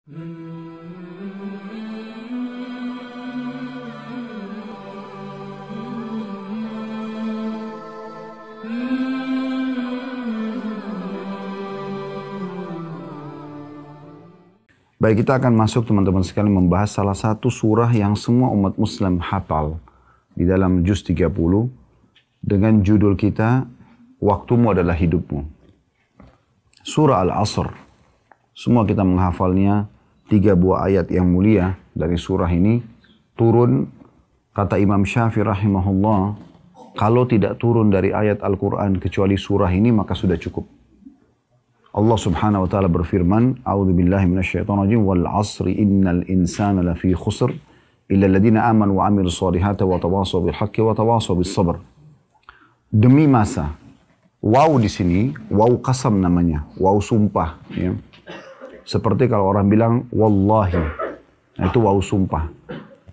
Baik, kita akan masuk teman-teman sekalian membahas salah satu surah yang semua umat Muslim hafal di dalam juz 30 dengan judul kita Waktumu adalah hidupmu. Surah Al-Asr. Semua kita menghafalnya, 3 buah ayat yang mulia dari surah ini turun, kata Imam Syafi'i rahimahullah, kalau tidak turun dari ayat Al-Quran kecuali surah ini maka sudah cukup. Allah subhanahu wa ta'ala berfirman, A'udzubillahi minasyaitonirrajim, wal asri innal insana lafi khusr, illa alladhina amanu wa amilus solihati wa tawasaw bil haqqi wa tawasaw bis sabr. Demi masa. Waw di sini, waw qasam namanya, waw sumpah. Ya. Seperti kalau orang bilang, wallahi. Nah, itu waw sumpah.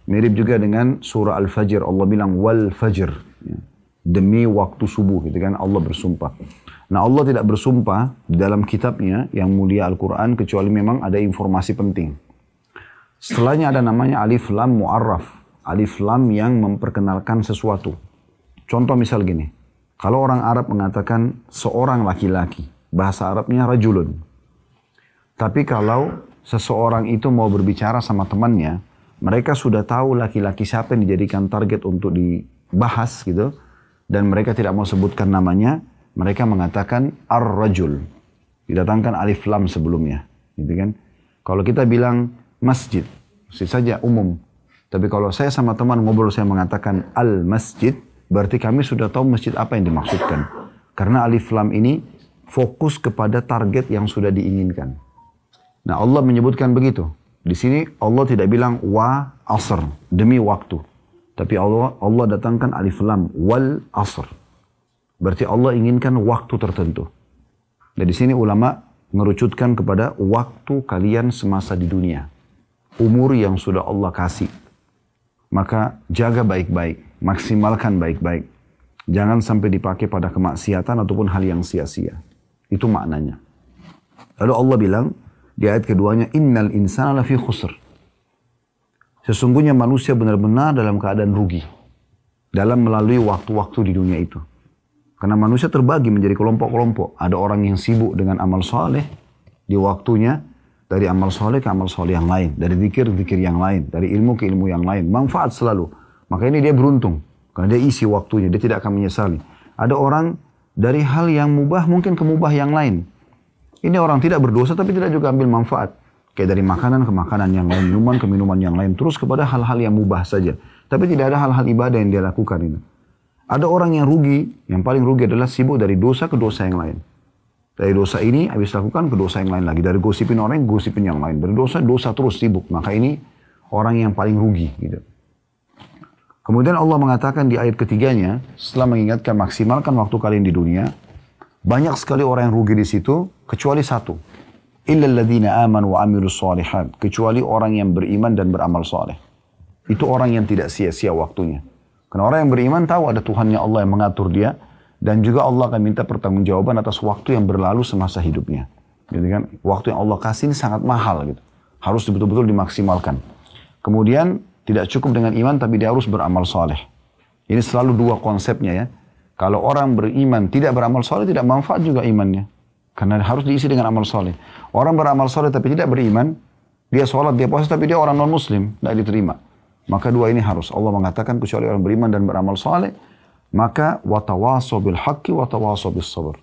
Mirip juga dengan surah Al-Fajr. Allah bilang, wal fajr. Ya. Demi waktu subuh, gitu kan, Allah bersumpah. Nah, Allah tidak bersumpah di dalam kitabnya yang mulia Al-Quran kecuali memang ada informasi penting. Setelahnya ada namanya alif lam mu'arraf. Alif lam yang memperkenalkan sesuatu. Contoh misal gini. Kalau orang Arab mengatakan seorang laki-laki, bahasa Arabnya rajulun. Tapi kalau seseorang itu mau berbicara sama temannya, mereka sudah tahu laki-laki siapa yang dijadikan target untuk dibahas gitu. Dan mereka tidak mau sebutkan namanya, mereka mengatakan ar-rajul. Didatangkan alif lam sebelumnya. Gitu kan? Kalau kita bilang masjid, saja umum. Tapi kalau saya sama teman ngobrol, saya mengatakan al-masjid, berarti kami sudah tahu masjid apa yang dimaksudkan. Karena alif lam ini fokus kepada target yang sudah diinginkan. Nah, Allah menyebutkan begitu. Di sini Allah tidak bilang wa asr, demi waktu. Tapi Allah datangkan alif lam wal asr. Berarti Allah inginkan waktu tertentu. Dan di sini ulama mengerucutkan kepada waktu kalian semasa di dunia. Umur yang sudah Allah kasih. Maka jaga baik-baik, maksimalkan baik-baik. Jangan sampai dipakai pada kemaksiatan ataupun hal yang sia-sia. Itu maknanya. Lalu Allah bilang di ayat keduanya, innal insana lafi khusr. Sesungguhnya manusia benar-benar dalam keadaan rugi. Dalam melalui waktu-waktu di dunia itu. Karena manusia terbagi menjadi kelompok-kelompok. Ada orang yang sibuk dengan amal soleh di waktunya. Dari amal soleh ke amal soleh yang lain. Dari zikir-zikir yang lain. Dari ilmu ke ilmu yang lain. Manfaat selalu. Maka ini dia beruntung. Karena dia isi waktunya. Dia tidak akan menyesali. Ada orang dari hal yang mubah mungkin ke mubah yang lain. Ini orang tidak berdosa tapi tidak juga ambil manfaat. Kayak dari makanan ke makanan yang lain. Minuman ke minuman yang lain. Terus kepada hal-hal yang mubah saja. Tapi tidak ada hal-hal ibadah yang dia lakukan ini. Ada orang yang rugi. Yang paling rugi adalah sibuk dari dosa ke dosa yang lain. Dari dosa ini habis lakukan ke dosa yang lain lagi. Dari gosipin orang, gosipin yang lain. Dari dosa terus sibuk. Maka ini orang yang paling rugi. Gitu. Kemudian Allah mengatakan di ayat ketiganya, setelah mengingatkan maksimalkan waktu kalian di dunia, banyak sekali orang yang rugi di situ, kecuali satu. Illa alladhina amanu wa amilus solihat. Kecuali orang yang beriman dan beramal soleh. Itu orang yang tidak sia-sia waktunya. Karena orang yang beriman tahu ada Tuhannya Allah yang mengatur dia. Dan juga Allah akan minta pertanggungjawaban atas waktu yang berlalu semasa hidupnya. Gitu kan? Waktu yang Allah kasih ini sangat mahal. Gitu. Harus betul-betul dimaksimalkan. Kemudian tidak cukup dengan iman tapi dia harus beramal soleh. Ini selalu dua konsepnya ya. Kalau orang beriman tidak beramal soleh tidak manfaat juga imannya. Karena harus diisi dengan amal soleh. Orang beramal soleh tapi tidak beriman. Dia sholat, dia puasa tapi dia orang non-muslim. Tidak diterima. Maka dua ini harus. Allah mengatakan kecuali orang beriman dan beramal soleh. Maka watawasaw bil haqqi watawasaw bis sabr.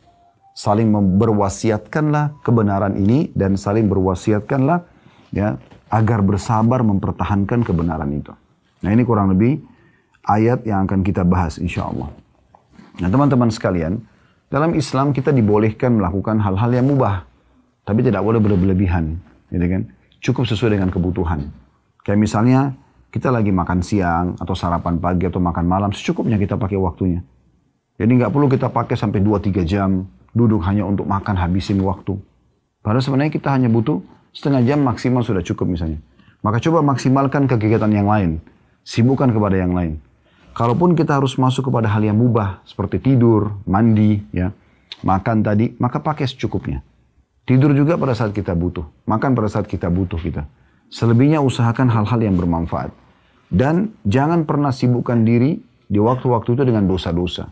Saling berwasiatkanlah kebenaran ini dan saling berwasiatkanlah ya agar bersabar mempertahankan kebenaran itu. Nah, ini kurang lebih ayat yang akan kita bahas insyaallah. Nah, teman-teman sekalian, dalam Islam kita dibolehkan melakukan hal-hal yang mubah, tapi tidak boleh berlebihan, gitu kan? Cukup sesuai dengan kebutuhan. Kayak misalnya kita lagi makan siang, atau sarapan pagi, atau makan malam, secukupnya kita pakai waktunya. Jadi nggak perlu kita pakai sampai 2-3 jam, duduk hanya untuk makan, habisin waktu. Padahal sebenarnya kita hanya butuh setengah jam maksimal sudah cukup misalnya. Maka coba maksimalkan kegiatan yang lain. Sibukkan kepada yang lain. Kalaupun kita harus masuk kepada hal yang mubah, seperti tidur, mandi, ya, makan tadi, maka pakai secukupnya. Tidur juga pada saat kita butuh. Makan pada saat kita butuh kita. Selebihnya usahakan hal-hal yang bermanfaat. Dan jangan pernah sibukkan diri di waktu-waktu itu dengan dosa-dosa.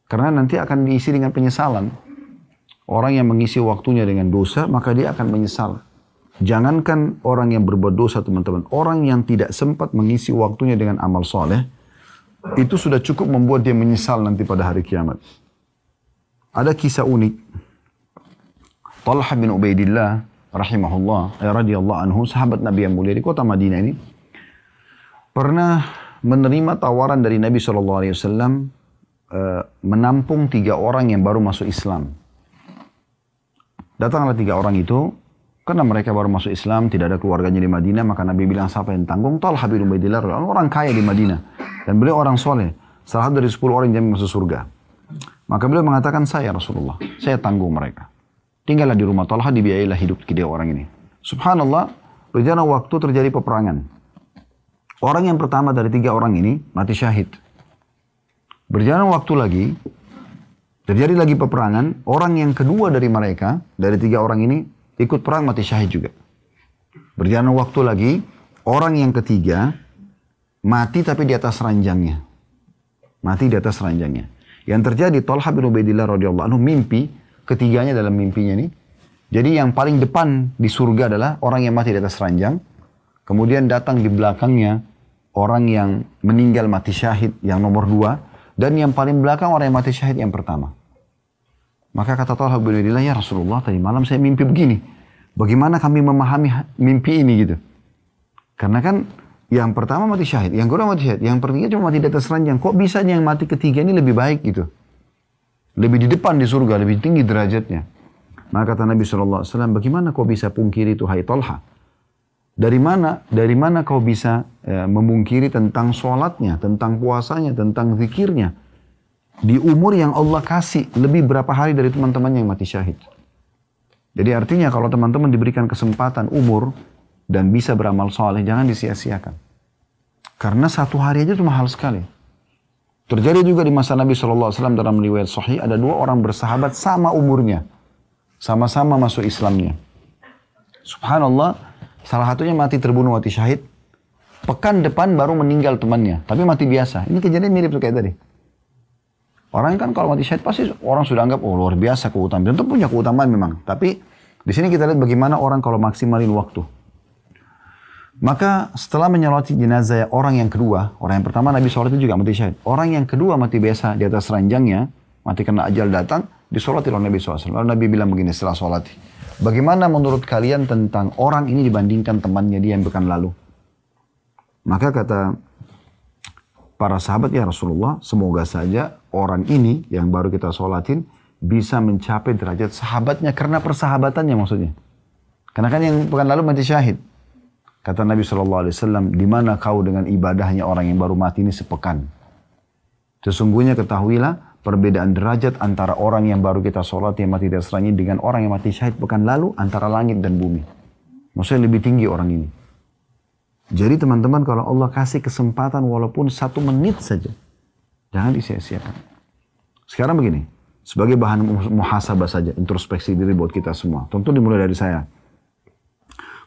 Karena nanti akan diisi dengan penyesalan. Orang yang mengisi waktunya dengan dosa, maka dia akan menyesal. Jangankan orang yang berbuat dosa, teman-teman. Orang yang tidak sempat mengisi waktunya dengan amal soleh, itu sudah cukup membuat dia menyesal nanti pada hari kiamat. Ada kisah unik. Talha bin Ubaidillah rahimahullah, radhiyallahu anhu, sahabat Nabi yang mulia di kota Madinah ini, pernah menerima tawaran dari Nabi SAW menampung 3 orang yang baru masuk Islam. Datanglah 3 orang itu, karena mereka baru masuk Islam, tidak ada keluarganya di Madinah, maka Nabi bilang, siapa yang tanggung? Talha bin Ubaidillah, orang kaya di Madinah. Dan beliau orang soleh, salah satu dari 10 orang yang masuk surga. Maka beliau mengatakan, saya Rasulullah, saya tanggung mereka. Tinggallah di rumah Talha, dibiayailah hidup 3 orang ini. Subhanallah, berjalan waktu terjadi peperangan. Orang yang pertama dari 3 orang ini mati syahid. Berjalan waktu lagi, terjadi lagi peperangan. Orang yang kedua dari mereka, dari 3 orang ini, ikut perang mati syahid juga. Berjalan waktu lagi, orang yang ketiga mati tapi di atas ranjangnya. Mati di atas ranjangnya. Yang terjadi, Talha bin Ubaidillah radhiyallahu anhu mimpi, ketiganya dalam mimpinya ini. Jadi yang paling depan di surga adalah orang yang mati di atas ranjang. Kemudian datang di belakangnya orang yang meninggal mati syahid yang nomor 2. Dan yang paling belakang orang yang mati syahid yang pertama. Maka kata Talha bin Ubaidillah, ya Rasulullah, tadi malam saya mimpi begini. Bagaimana kami memahami mimpi ini gitu. Karena kan yang pertama mati syahid, yang kedua mati syahid, yang ketiga cuma mati di atas ranjang. Kok bisa yang mati ketiga ini lebih baik gitu. Lebih di depan di surga, lebih tinggi derajatnya. Maka kata Nabi SAW, bagaimana kau bisa pungkiri itu hai Talha? Dari mana kau bisa memungkiri tentang sholatnya, tentang puasanya, tentang zikirnya? Di umur yang Allah kasih, lebih berapa hari dari teman-temannya yang mati syahid. Jadi artinya kalau teman-teman diberikan kesempatan umur dan bisa beramal soleh, jangan disia-siakan. Karena 1 hari aja itu mahal sekali. Terjadi juga di masa Nabi SAW dalam riwayat sahih, ada 2 orang bersahabat sama umurnya. Sama-sama masuk Islamnya. Subhanallah, salah satunya mati terbunuh, mati syahid. Pekan depan baru meninggal temannya, tapi mati biasa. Ini kejadian mirip kayak tadi. Orang kan kalau mati syahid pasti orang sudah anggap, oh luar biasa keutamaan. Tentu punya keutamaan memang. Tapi di sini kita lihat bagaimana orang kalau maksimalin waktu. Maka setelah menyolati jenazah orang yang kedua, orang yang pertama Nabi sholat itu juga mati syahid. Orang yang kedua mati biasa di atas ranjangnya, mati karena ajal datang, disolati oleh Nabi SAW. Lalu Nabi bilang begini setelah sholat, bagaimana menurut kalian tentang orang ini dibandingkan temannya dia yang pekan lalu? Maka kata para sahabat, ya Rasulullah, semoga saja orang ini yang baru kita sholatin bisa mencapai derajat sahabatnya karena persahabatannya maksudnya. Karena kan yang pekan lalu mati syahid. Kata Nabi SAW, di mana kau dengan ibadahnya orang yang baru mati ini sepekan? Sesungguhnya ketahuilah perbedaan derajat antara orang yang baru kita sholat yang mati di atas ranjang dengan orang yang mati syahid pekan lalu antara langit dan bumi. Maksudnya lebih tinggi orang ini. Jadi teman-teman kalau Allah kasih kesempatan walaupun 1 menit saja, jangan disia-siakan. Sekarang begini, sebagai bahan muhasabah saja, introspeksi diri buat kita semua. Tentu dimulai dari saya.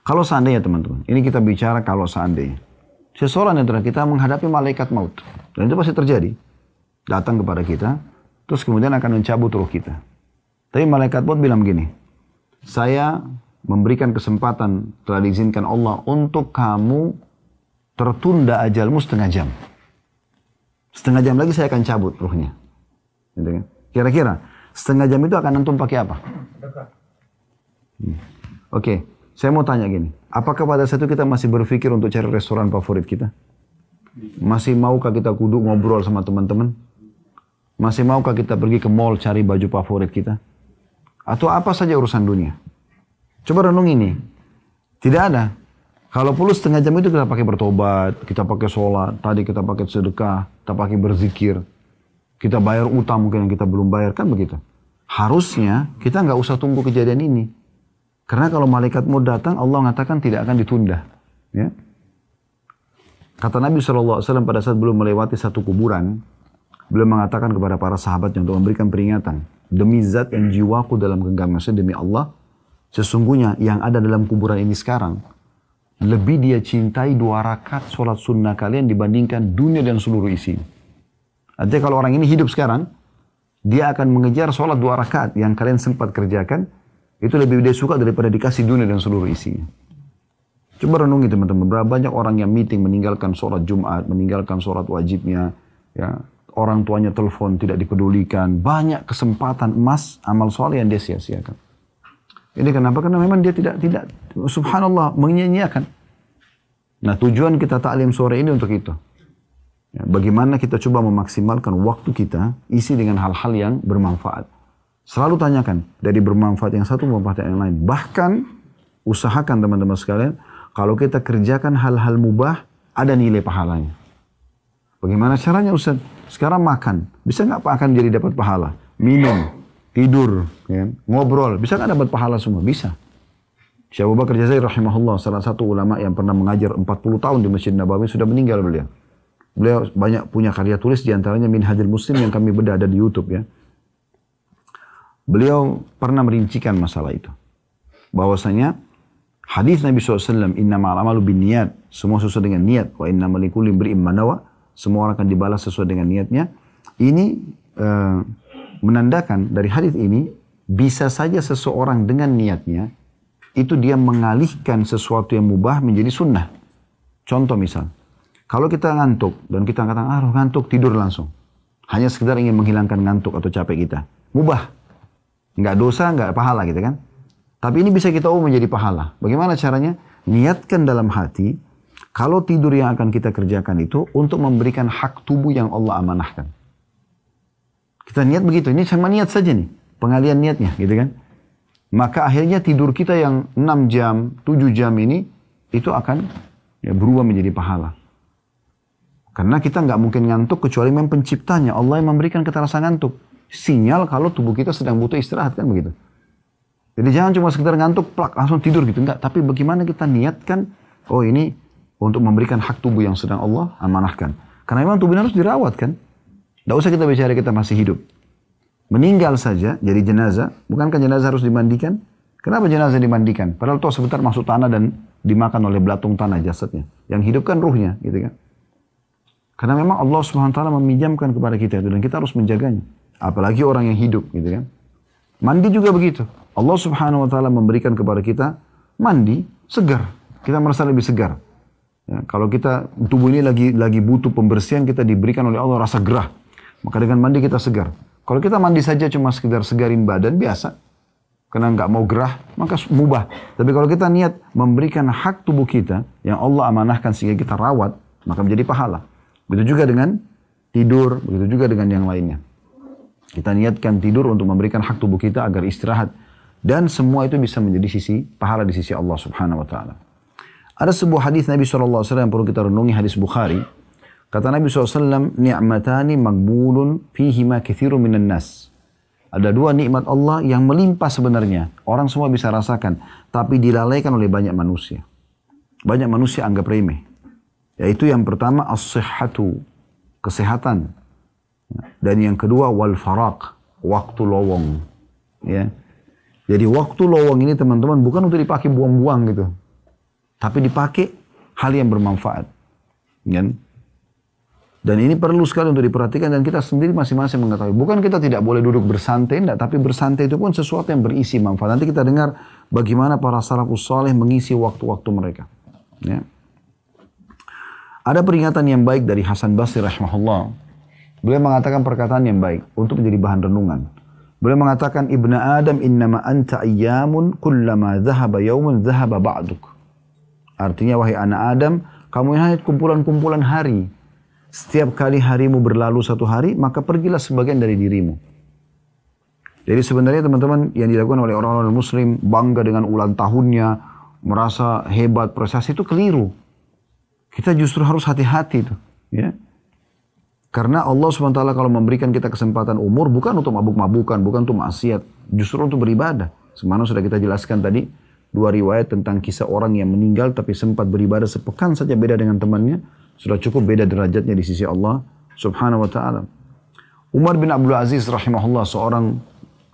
Kalau seandainya teman-teman, ini kita bicara kalau seandainya. Seseorang antara kita menghadapi malaikat maut. Dan itu pasti terjadi. Datang kepada kita, terus kemudian akan mencabut ruh kita. Tapi malaikat maut bilang begini, saya memberikan kesempatan, telah diizinkan Allah untuk kamu tertunda ajalmu 1/2 jam. 1/2 jam lagi saya akan cabut ruhnya. Gitu kan? Kira-kira 1/2 jam itu akan antum pakai apa? Oke. Saya mau tanya gini, apakah pada saat itu kita masih berpikir untuk cari restoran favorit kita? Masih maukah kita duduk ngobrol sama teman-teman? Masih maukah kita pergi ke mall cari baju favorit kita? Atau apa saja urusan dunia? Coba renung ini. Tidak ada. Kalau perlu 1/2 jam itu kita pakai bertobat, kita pakai sholat, tadi kita pakai sedekah, kita pakai berzikir, kita bayar utang mungkin yang kita belum bayar, kan begitu. Harusnya kita nggak usah tunggu kejadian ini. Karena kalau malaikat mau datang, Allah mengatakan tidak akan ditunda. Ya. Kata Nabi SAW pada saat belum melewati satu kuburan, beliau mengatakan kepada para sahabatnya untuk memberikan peringatan. Demi zat yang jiwaku dalam genggaman, maksudnya demi Allah, Sesungguhnya yang ada dalam kuburan ini sekarang, lebih dia cintai 2 rakaat sholat sunnah kalian dibandingkan dunia dan seluruh isinya. Artinya kalau orang ini hidup sekarang, dia akan mengejar sholat 2 rakaat yang kalian sempat kerjakan, itu lebih dia suka daripada dikasih dunia dan seluruh isinya. Coba renungi teman-teman, berapa banyak orang yang meeting meninggalkan sholat Jumat, meninggalkan sholat wajibnya, ya, orang tuanya telepon tidak dipedulikan, banyak kesempatan emas amal soleh yang dia sia-siakan. Ini kenapa? Karena memang dia tidak subhanallah menyia-nyiakan. Nah, tujuan kita taklim sore ini untuk itu. Ya, bagaimana kita coba memaksimalkan waktu kita isi dengan hal-hal yang bermanfaat. Selalu tanyakan dari bermanfaat yang satu bermanfaat yang lain. Bahkan usahakan teman-teman sekalian, kalau kita kerjakan hal-hal mubah, ada nilai pahalanya. Bagaimana caranya Ustaz? Sekarang makan, bisa nggak akan jadi dapat pahala? Minum, tidur, ya, ngobrol, bisa nggak dapat pahala semua? Bisa. Syekh Abu Bakar Jazair rahimahullah, salah satu ulama yang pernah mengajar 40 tahun di Masjid Nabawi, sudah meninggal beliau. Beliau banyak punya karya tulis, diantaranya Minhajul Muslim yang kami bedah ada di YouTube ya. Beliau pernah merincikan masalah itu. Bahwasanya hadis Nabi SAW, innamal amalu binniyat, semua sesuai dengan niat, wa innamal likulli imri'in ma nawa, semua orang akan dibalas sesuai dengan niatnya. Ini menandakan dari hadis ini, bisa saja seseorang dengan niatnya, itu dia mengalihkan sesuatu yang mubah menjadi sunnah. Contoh misal, kalau kita ngantuk, dan kita katakan, ngantuk, tidur langsung. Hanya sekedar ingin menghilangkan ngantuk atau capek kita. Mubah. Nggak dosa, nggak pahala gitu kan. Tapi ini bisa kita ubah menjadi pahala. Bagaimana caranya? Niatkan dalam hati, kalau tidur yang akan kita kerjakan itu untuk memberikan hak tubuh yang Allah amanahkan. Kita niat begitu, ini sama niat saja nih. Pengalian niatnya gitu kan. Maka akhirnya tidur kita yang 6 jam, 7 jam ini, itu akan ya, berubah menjadi pahala. Karena kita nggak mungkin ngantuk kecuali memang penciptanya. Allah yang memberikan kita rasa ngantuk. Sinyal kalau tubuh kita sedang butuh istirahat kan begitu. Jadi jangan cuma sekedar ngantuk, plak, langsung tidur gitu. Enggak, tapi bagaimana kita niatkan, oh ini untuk memberikan hak tubuh yang sedang Allah amanahkan. Karena memang tubuh harus dirawat kan. Tidak usah kita bicara kita masih hidup. Meninggal saja jadi jenazah, bukankah jenazah harus dimandikan? Kenapa jenazah dimandikan? Padahal toh sebentar masuk tanah dan dimakan oleh belatung tanah jasadnya. Yang hidup kan ruhnya gitu kan. Karena memang Allah SWT meminjamkan kepada kita itu dan kita harus menjaganya. Apalagi orang yang hidup gitu kan. Mandi juga begitu. Allah Subhanahu wa taala memberikan kepada kita mandi segar. Kita merasa lebih segar. Ya, kalau kita tubuh ini lagi butuh pembersihan, kita diberikan oleh Allah rasa gerah. Maka dengan mandi kita segar. Kalau kita mandi saja cuma sekedar segarin badan biasa, karena nggak mau gerah, maka mubah. Tapi kalau kita niat memberikan hak tubuh kita yang Allah amanahkan sehingga kita rawat, maka menjadi pahala. Begitu juga dengan tidur, begitu juga dengan yang lainnya. Kita niatkan tidur untuk memberikan hak tubuh kita agar istirahat. Dan semua itu bisa menjadi pahala di sisi Allah Subhanahu wa taala. Ada sebuah hadis Nabi SAW yang perlu kita renungi, hadis Bukhari. Kata Nabi SAW, ni'matani magbulun fihima katsirun minan nas. Ada 2 nikmat Allah yang melimpah sebenarnya. Orang semua bisa rasakan, tapi dilalaikan oleh banyak manusia. Banyak manusia anggap remeh. Yaitu yang pertama as-sihhatu, kesehatan. Dan yang kedua wal faraq, waktu lowong. Ya. Jadi waktu lowong ini teman-teman bukan untuk dipakai buang-buang gitu. Tapi dipakai hal yang bermanfaat. Kan? Dan ini perlu sekali untuk diperhatikan dan kita sendiri masing-masing mengetahui. Bukan kita tidak boleh duduk bersantai, enggak, tapi bersantai itu pun sesuatu yang berisi manfaat. Nanti kita dengar bagaimana para salafus saleh mengisi waktu-waktu mereka. Ya. Ada peringatan yang baik dari Hasan Basri rahimahullah. Beliau mengatakan perkataan yang baik untuk menjadi bahan renungan. Beliau mengatakan, Ibna Adam innama anta ayyamun kullama dhahaba yawmun dhahaba ba'duk. Artinya, wahai anak Adam, kamu hanya kumpulan-kumpulan hari. Setiap kali harimu berlalu 1 hari, maka pergilah sebagian dari dirimu. Jadi sebenarnya teman-teman yang dilakukan oleh orang-orang muslim, bangga dengan ulang tahunnya, merasa hebat, prestasi itu keliru. Kita justru harus hati-hati itu. Ya. Karena Allah SWT kalau memberikan kita kesempatan umur, bukan untuk mabuk-mabukan, bukan untuk maksiat, justru untuk beribadah. Semana sudah kita jelaskan tadi, 2 riwayat tentang kisah orang yang meninggal tapi sempat beribadah sepekan saja beda dengan temannya, sudah cukup beda derajatnya di sisi Allah Subhanahu wa taala. Umar bin Abdul Aziz rahimahullah, seorang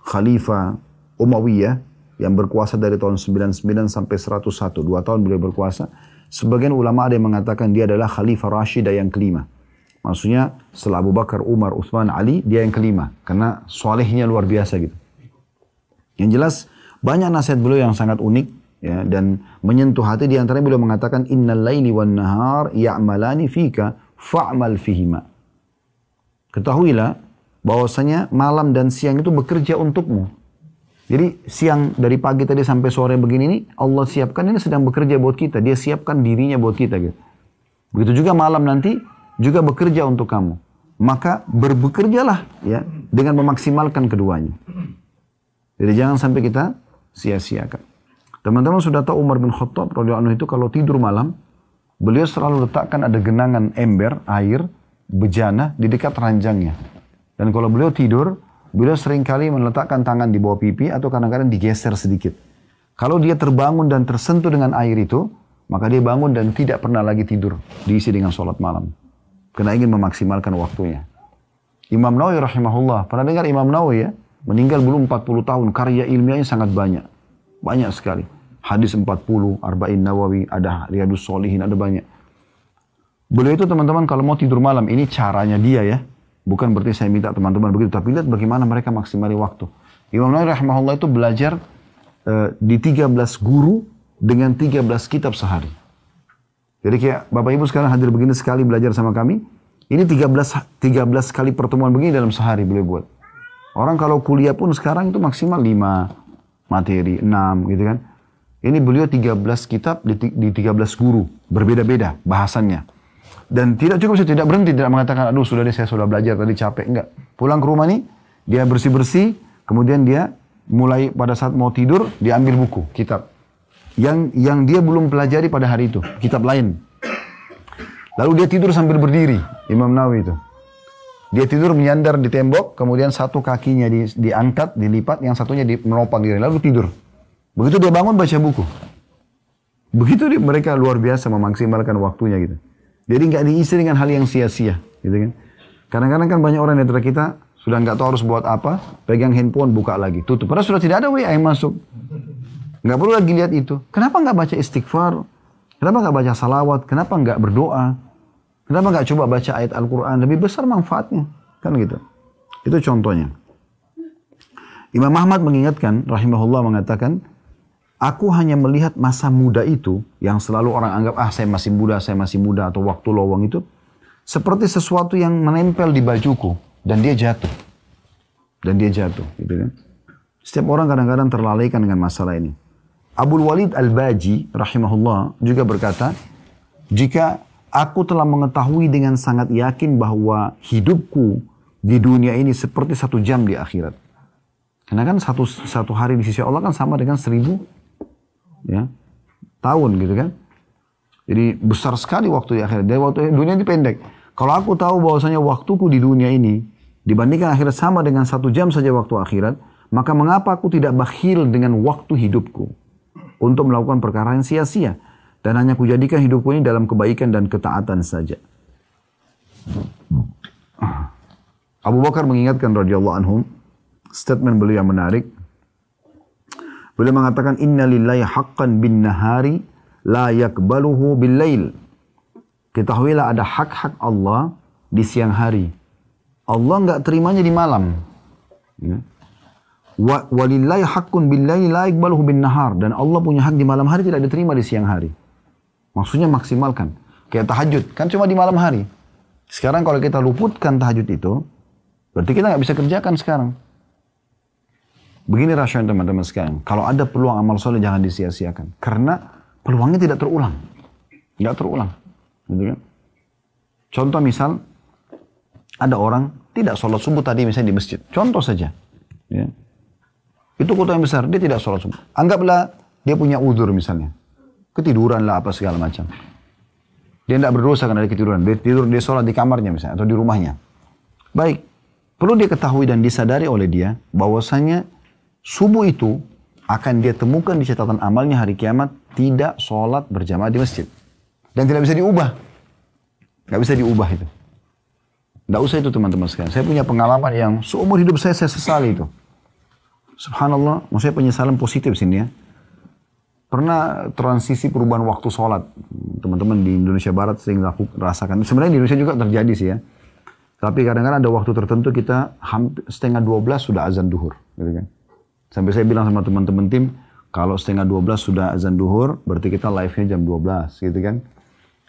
khalifah Umayyah, yang berkuasa dari tahun 99 sampai 101, 2 tahun beliau berkuasa. Sebagian ulama ada yang mengatakan dia adalah Khalifah Rashidah yang kelima. Maksudnya setelah Abu Bakar, Umar, Uthman, Ali, dia yang kelima. Karena solehnya luar biasa gitu. Yang jelas banyak nasihat beliau yang sangat unik ya, dan menyentuh hati. Di antaranya beliau mengatakan innal laili wan nahar ya'malani fika fa'mal fihima. Ketahuilah bahwasanya malam dan siang itu bekerja untukmu. Jadi siang dari pagi tadi sampai sore begini ini Allah siapkan, ini sedang bekerja buat kita. Dia siapkan dirinya buat kita gitu. Begitu juga malam nanti juga bekerja untuk kamu. Maka bekerjalah ya dengan memaksimalkan keduanya. Jadi jangan sampai kita sia-siakan. Teman-teman sudah tahu Umar bin Khattab radhiyallahu anhu itu kalau tidur malam, beliau selalu letakkan ada genangan ember, air, bejana di dekat ranjangnya. Dan kalau beliau tidur, beliau seringkali meletakkan tangan di bawah pipi atau kadang-kadang digeser sedikit. Kalau dia terbangun dan tersentuh dengan air itu, maka dia bangun dan tidak pernah lagi tidur diisi dengan sholat malam. Karena ingin memaksimalkan waktunya. Imam Nawawi rahimahullah, pernah dengar Imam Nawawi ya? Meninggal belum 40 tahun, karya ilmiahnya sangat banyak. Banyak sekali. Hadis 40, Arba'in Nawawi, ada Riyadus Shalihin, ada banyak. Beliau itu teman-teman kalau mau tidur malam, ini caranya dia ya. Bukan berarti saya minta teman-teman begitu, tapi lihat bagaimana mereka maksimali waktu. Imam Nawawi rahimahullah itu belajar di 13 guru dengan 13 kitab sehari. Jadi kayak Bapak Ibu sekarang hadir begini sekali belajar sama kami, ini 13 kali pertemuan begini dalam sehari beliau buat. Orang kalau kuliah pun sekarang itu maksimal 5 materi, 6 gitu kan. Ini beliau 13 kitab di 13 guru, berbeda-beda bahasannya. Dan tidak cukup, saya tidak berhenti, tidak mengatakan, aduh sudah deh saya sudah belajar tadi capek, enggak. Pulang ke rumah nih, dia bersih-bersih, kemudian dia mulai pada saat mau tidur, dia ambil buku, kitab. Yang dia belum pelajari pada hari itu, kitab lain. Lalu dia tidur sambil berdiri, Imam Nawawi itu. Dia tidur menyandar di tembok, kemudian satu kakinya diangkat, dilipat, yang satunya menopang diri, lalu tidur. Begitu dia bangun baca buku. Begitu mereka luar biasa memaksimalkan waktunya gitu. Jadi nggak diisi dengan hal yang sia-sia, gitu kan? Kadang-kadang kan banyak orang di antara kita sudah nggak tahu harus buat apa, pegang handphone buka lagi, tutup. Padahal sudah tidak ada WA yang masuk, nggak perlu lagi lihat itu. Kenapa nggak baca istighfar? Kenapa nggak baca salawat? Kenapa nggak berdoa? Kenapa nggak coba baca ayat Al-Quran? Lebih besar manfaatnya, kan gitu. Itu contohnya. Imam Ahmad mengingatkan, rahimahullah mengatakan, aku hanya melihat masa muda itu, yang selalu orang anggap, saya masih muda, atau waktu lowong itu, seperti sesuatu yang menempel di bajuku, dan dia jatuh. Gitu kan. Setiap orang kadang-kadang terlalaikan dengan masalah ini. Abul Walid Al-Baji, rahimahullah, juga berkata, jika aku telah mengetahui dengan sangat yakin bahwa hidupku di dunia ini seperti 1 jam di akhirat. Karena kan satu hari di sisi Allah kan sama dengan 1000 ya, tahun gitu kan. Jadi besar sekali waktu di akhirat. Dan waktu dunia ini pendek. Kalau aku tahu bahwasanya waktuku di dunia ini dibandingkan akhirat sama dengan 1 jam saja waktu akhirat, maka mengapa aku tidak bakhil dengan waktu hidupku untuk melakukan perkara yang sia-sia dan hanya kujadikan hidupku ini dalam kebaikan dan ketaatan saja. Abu Bakar mengingatkan radhiyallahu anhum, statement beliau yang menarik. Beliau mengatakan inna lillahi haqqan bin nahari la yakbaluhu bil lail. Ketahuilah ada hak-hak Allah di siang hari. Allah enggak terimanya di malam. Ya. Walillahi haqqun bil lail la yakbaluhu bin nahar, dan Allah punya hak di malam hari tidak diterima di siang hari. Maksudnya maksimalkan. Kayak tahajud kan cuma di malam hari. Sekarang kalau kita luputkan tahajud itu, berarti kita enggak bisa kerjakan sekarang. Begini rasional teman-teman sekalian. Kalau ada peluang amal soleh jangan disia-siakan. Karena peluangnya tidak terulang. Nggak terulang. Gitu kan? Contoh misal, ada orang tidak sholat subuh tadi misalnya di masjid. Contoh saja. Ya. Itu kota yang besar, dia tidak sholat subuh. Anggaplah dia punya uzur misalnya. Ketiduran lah apa segala macam. Dia tidak berdosa karena dia ketiduran. Dia sholat di kamarnya misalnya atau di rumahnya. Baik. Perlu dia ketahui dan disadari oleh dia bahwasanya subuh itu akan dia temukan di catatan amalnya hari kiamat tidak sholat berjamaah di masjid. Dan tidak bisa diubah. Nggak bisa diubah itu. Nggak usah itu teman-teman sekalian. Saya punya pengalaman yang seumur hidup saya sesali itu. Subhanallah, maksudnya penyesalan positif sini ya. Pernah transisi perubahan waktu sholat. Teman-teman di Indonesia Barat sering rasakan. Sebenarnya di Indonesia juga terjadi sih ya. Tapi kadang-kadang ada waktu tertentu kita hampir setengah 12 sudah azan duhur. Gitu kan. Sampai saya bilang sama teman-teman tim, kalau setengah 12 sudah azan duhur, berarti kita live-nya jam 12 gitu kan.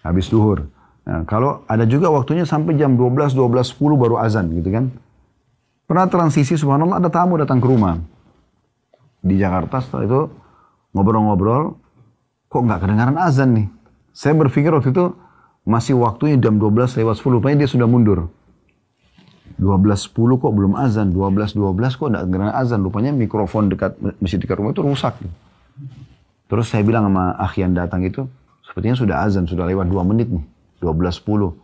Habis duhur. Nah, kalau ada juga waktunya sampai jam 12, 12.10 baru azan gitu kan. Pernah transisi subhanallah ada tamu datang ke rumah. Di Jakarta setelah itu ngobrol-ngobrol, kok nggak kedengaran azan nih. Saya berpikir waktu itu masih waktunya jam 12:10, rupanya dia sudah mundur. 12:10 kok belum azan, 12:12 kok nggak kedengaran azan. Rupanya mikrofon dekat masjid dekat rumah itu rusak. Terus saya bilang sama akhi yang datang itu, sepertinya sudah azan, sudah lewat 2 menit nih. 12:10.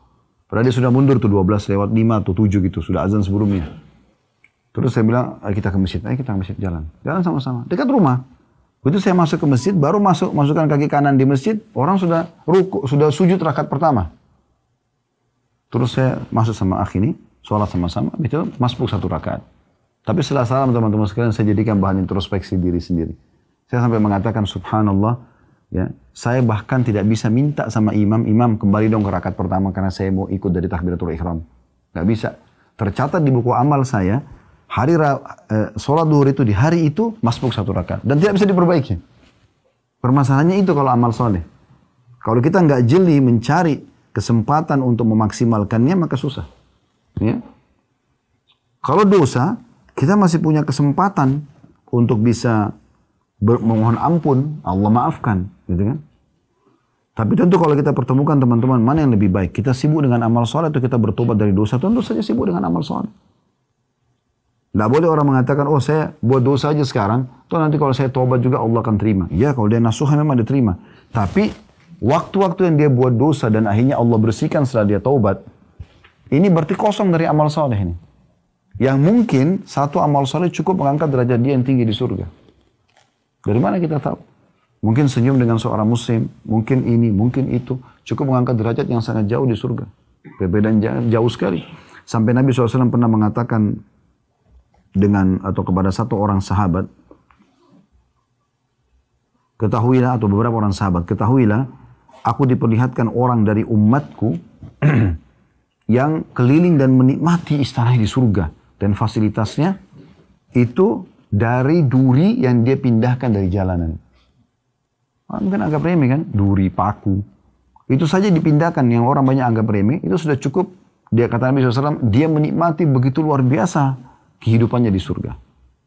Padahal dia sudah mundur tuh 12:05 atau 7 gitu. Sudah azan sebelumnya. Terus saya bilang, ayo kita ke masjid. Ayo kita ke masjid jalan. Jalan sama-sama. Dekat rumah. Begitu saya masuk ke masjid, baru masukkan kaki kanan di masjid. Orang sudah ruku, sudah sujud rakaat pertama. Terus saya masuk sama akhi ini. Sholat sama-sama. Itu masuk 1 rakaat. Tapi setelah salam teman-teman sekalian, saya jadikan bahan introspeksi diri sendiri. Saya sampai mengatakan, subhanallah. Ya, saya bahkan tidak bisa minta sama imam kembali dong ke rakaat pertama karena saya mau ikut dari takbiratul ihram. Gak bisa. Tercatat di buku amal saya, sholat duhur itu di hari itu masbuk 1 rakaat. Dan tidak bisa diperbaiki. Permasalahannya itu kalau amal soleh. Kalau kita nggak jeli mencari kesempatan untuk memaksimalkannya, maka susah. Ya. Kalau dosa, kita masih punya kesempatan untuk bisa memohon ampun, Allah maafkan, gitu kan? Tapi tentu kalau kita pertemukan teman-teman, mana yang lebih baik? Kita sibuk dengan amal soleh atau kita bertobat dari dosa? Tentu saja sibuk dengan amal soleh. Tidak boleh orang mengatakan, oh saya buat dosa aja sekarang, toh nanti kalau saya tobat juga Allah akan terima. Ya kalau dia nasuha memang diterima. Tapi waktu-waktu yang dia buat dosa dan akhirnya Allah bersihkan setelah dia tobat, ini berarti kosong dari amal soleh ini. Yang mungkin satu amal soleh cukup mengangkat derajat dia yang tinggi di surga. Dari mana kita tahu? Mungkin senyum dengan seorang muslim, mungkin ini, mungkin itu. Cukup mengangkat derajat yang sangat jauh di surga. Perbedaan jauh sekali. Sampai Nabi SAW pernah mengatakan atau kepada satu orang sahabat, ketahuilah, atau beberapa orang sahabat, ketahuilah, aku diperlihatkan orang dari umatku yang keliling dan menikmati istana di surga. Dan fasilitasnya itu dari duri yang dia pindahkan dari jalanan. Mungkin agak remeh kan? Duri, paku. Itu saja dipindahkan, yang orang banyak anggap remeh, itu sudah cukup. Dia kata Nabi SAW, dia menikmati begitu luar biasa kehidupannya di surga.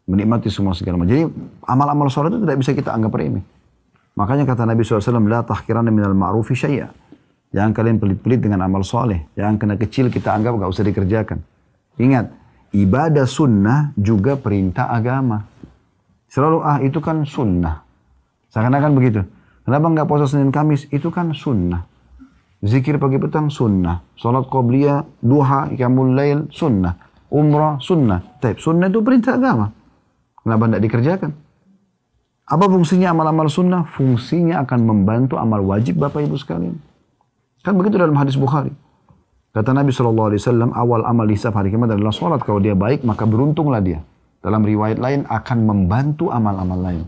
Menikmati semua segala macam. Jadi amal-amal soleh itu tidak bisa kita anggap remeh. Makanya kata Nabi SAW, la tahkiranna minal ma'rufi syai'a. Jangan kalian pelit-pelit dengan amal soleh. Jangan kena kecil kita anggap gak usah dikerjakan. Ingat, ibadah sunnah juga perintah agama. Selalu, itu kan sunnah. Seakan-akan begitu. Kenapa enggak puasa Senin Kamis? Itu kan sunnah. Zikir pagi petang sunnah. Salat qobliyah, duha, qiyamul lail sunnah. Umrah sunnah. Tapi sunnah itu perintah agama. Kenapa enggak dikerjakan? Apa fungsinya amal-amal sunnah? Fungsinya akan membantu amal wajib Bapak Ibu sekalian. Kan begitu dalam hadis Bukhari. Kata Nabi SAW, awal amal hisab hari kiamat adalah sholat. Kalau dia baik, maka beruntunglah dia. Dalam riwayat lain, akan membantu amal-amal lain.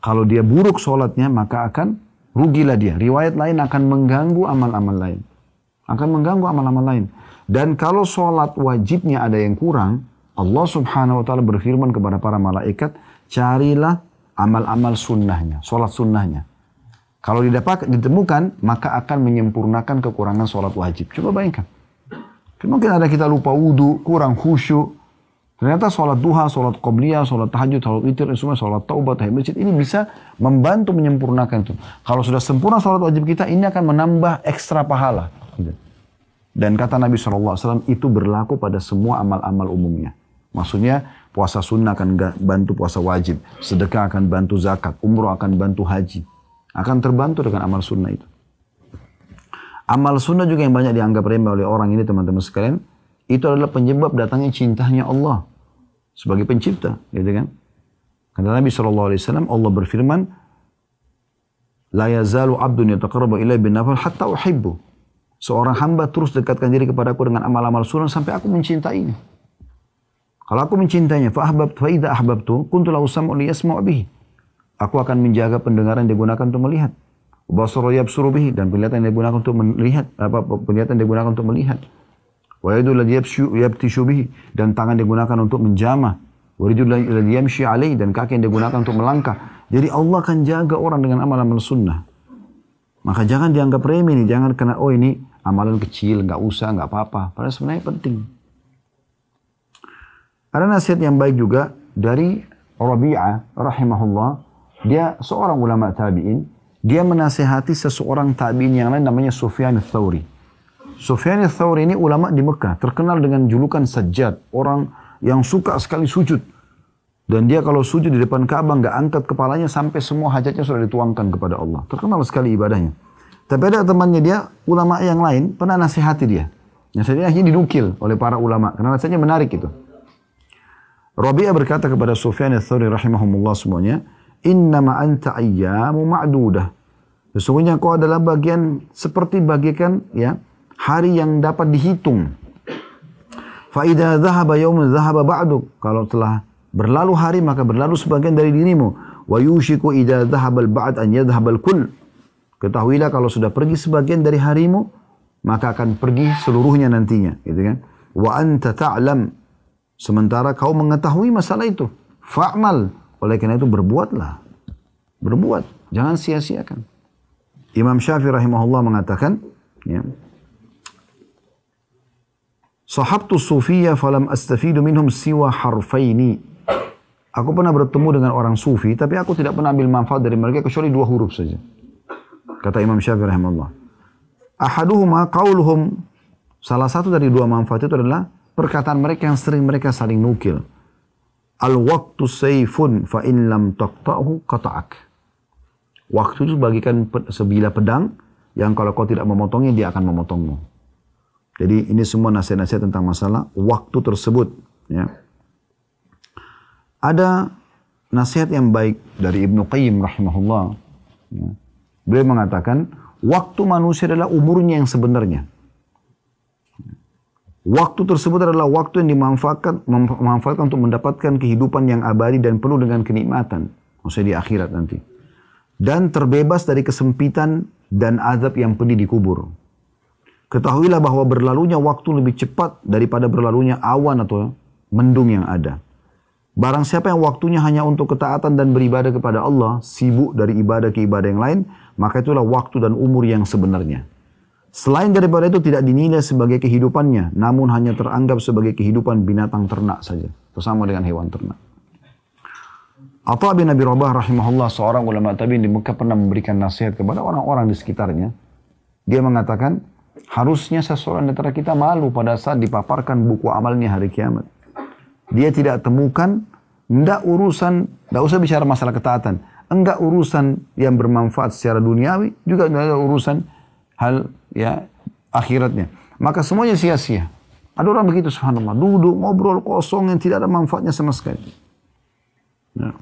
Kalau dia buruk sholatnya, maka akan rugilah dia. Riwayat lain akan mengganggu amal-amal lain. Akan mengganggu amal-amal lain. Dan kalau sholat wajibnya ada yang kurang, Allah Subhanahu Wa Taala berfirman kepada para malaikat, carilah amal-amal sunnahnya, sholat sunnahnya. Kalau ditemukan, maka akan menyempurnakan kekurangan sholat wajib. Coba bayangkan. Mungkin ada kita lupa wudu, kurang khusyuk. Ternyata sholat duha, sholat qobliyah, sholat tahajud, sholat witir, semua sholat taubat, tahiyat masjid. Ini bisa membantu menyempurnakan itu. Kalau sudah sempurna sholat wajib kita, ini akan menambah ekstra pahala. Dan kata Nabi SAW, itu berlaku pada semua amal-amal umumnya. Maksudnya, puasa sunnah akan bantu puasa wajib. Sedekah akan bantu zakat. Umroh akan bantu haji. Akan terbantu dengan amal sunnah itu. Amal sunnah juga yang banyak dianggap remeh oleh orang ini teman-teman sekalian. Itu adalah penyebab datangnya cintanya Allah. Sebagai pencipta. Gitu kan. Kata Nabi SAW, Allah berfirman, La yazalu abdun yataqarrabu ilai bin nafal hatta uhibbu. Seorang hamba terus dekatkan diri kepadaku dengan amal-amal sunnah sampai aku mencintainya. Kalau aku mencintainya, fa idza ahbabtu kuntu lahu sam'un liyasma'u bihi. Aku akan menjaga pendengaran yang digunakan untuk melihat. Basara yabsuru bihi, dan penglihatan yang digunakan untuk melihat, penglihatan yang digunakan untuk melihat. Wa yadu alladhi yabtishu bihi, dan tangan digunakan untuk menjamah. Wa rijlu alladhi yamshi alaihi, dan kaki yang digunakan untuk melangkah. Jadi Allah akan jaga orang dengan amal-amal sunnah. Maka jangan dianggap remeh nih, jangan kena oh ini amalan kecil, nggak usah, nggak apa-apa. Padahal sebenarnya penting. Ada nasihat yang baik juga dari Rabi'ah rahimahullah. Dia seorang ulama tabi'in. Dia menasihati seseorang tabi'in yang lain namanya Sufyan ats-Tsauri. Sufyan ats-Tsauri ini ulama di Mekah. Terkenal dengan julukan Sajjad. Orang yang suka sekali sujud. Dan dia kalau sujud di depan Ka'bah nggak angkat kepalanya sampai semua hajatnya sudah dituangkan kepada Allah. Terkenal sekali ibadahnya. Tapi ada temannya dia, ulama yang lain, pernah nasihati dia. Nasihatnya akhirnya dinukil oleh para ulama. Karena nasihatnya menarik itu. Rabi'ah berkata kepada Sufyan ats-Tsauri rahimahumullah semuanya, "Innama anta ayyamu ma'dudah." Sesungguhnya kau adalah bagian seperti bagikan ya hari yang dapat dihitung. Fa idza dhahaba yaumun dhahaba ba'du. Kalau telah berlalu hari maka berlalu sebagian dari dirimu. Wa yushiku idza dhahaba al-ba'd an yadhhaba al-kull. Ketahuilah kalau sudah pergi sebagian dari harimu maka akan pergi seluruhnya nantinya, gitu kan? Wa anta ta'lam. Sementara kau mengetahui masalah itu. Fa'mal. Oleh karena itu berbuatlah. Berbuat. Jangan sia-siakan. Imam Syafi'i rahimahullah mengatakan, ya, Sahabtu sufiyya falam astafidu minhum siwa harfaini. Aku pernah bertemu dengan orang sufi, tapi aku tidak pernah ambil manfaat dari mereka kecuali 2 huruf saja. Kata Imam Syafi'i rahimahullah. Ahaduhuma qauluhum. Salah satu dari 2 manfaat itu adalah perkataan mereka yang sering mereka saling nukil. Al-waqtu sayfun fa in lam taqta'hu qata'ak. Waktu itu bagikan sebilah pedang yang kalau kau tidak memotongnya dia akan memotongmu. Jadi ini semua nasihat-nasihat tentang masalah waktu tersebut. Ya. Ada nasihat yang baik dari Ibnu Qayyim rahimahullah. Ya. Beliau mengatakan waktu manusia adalah umurnya yang sebenarnya. Waktu tersebut adalah waktu yang dimanfaatkan untuk mendapatkan kehidupan yang abadi dan penuh dengan kenikmatan. Maksudnya di akhirat nanti. Dan terbebas dari kesempitan dan azab yang pedih di kubur. Ketahuilah bahwa berlalunya waktu lebih cepat daripada berlalunya awan atau mendung yang ada. Barang siapa yang waktunya hanya untuk ketaatan dan beribadah kepada Allah, sibuk dari ibadah ke ibadah yang lain, maka itulah waktu dan umur yang sebenarnya. Selain daripada itu tidak dinilai sebagai kehidupannya, namun hanya teranggap sebagai kehidupan binatang ternak saja. Bersama dengan hewan ternak. Atha bin Abi Rabah rahimahullah, seorang ulama tabi'in di Mekah pernah memberikan nasihat kepada orang-orang di sekitarnya. Dia mengatakan, harusnya seseorang di antara kita malu pada saat dipaparkan buku amalnya hari kiamat. Dia tidak temukan, tidak usah bicara masalah ketaatan. Enggak urusan yang bermanfaat secara duniawi, juga tidak ada urusan hal ya akhiratnya. Maka semuanya sia-sia. Ada orang begitu subhanallah, duduk ngobrol kosong yang tidak ada manfaatnya sama sekali. Ya.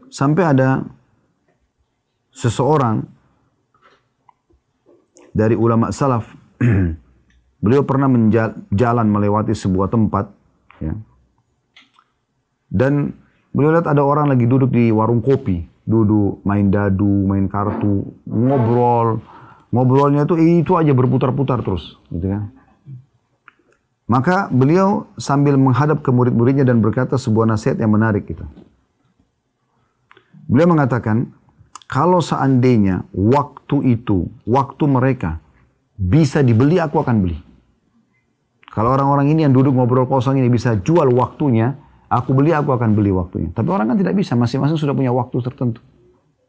Sampai ada seseorang dari ulama salaf, beliau pernah jalan melewati sebuah tempat, ya. Dan beliau lihat ada orang lagi duduk di warung kopi, duduk main dadu, main kartu, ngobrolnya itu aja berputar-putar terus, gitu kan. Maka beliau sambil menghadap ke murid-muridnya dan berkata sebuah nasihat yang menarik gitu. Beliau mengatakan, kalau seandainya waktu mereka bisa dibeli, aku akan beli. Kalau orang-orang ini yang duduk ngobrol kosong ini bisa jual waktunya, aku akan beli waktunya. Tapi orang kan tidak bisa, masing-masing sudah punya waktu tertentu.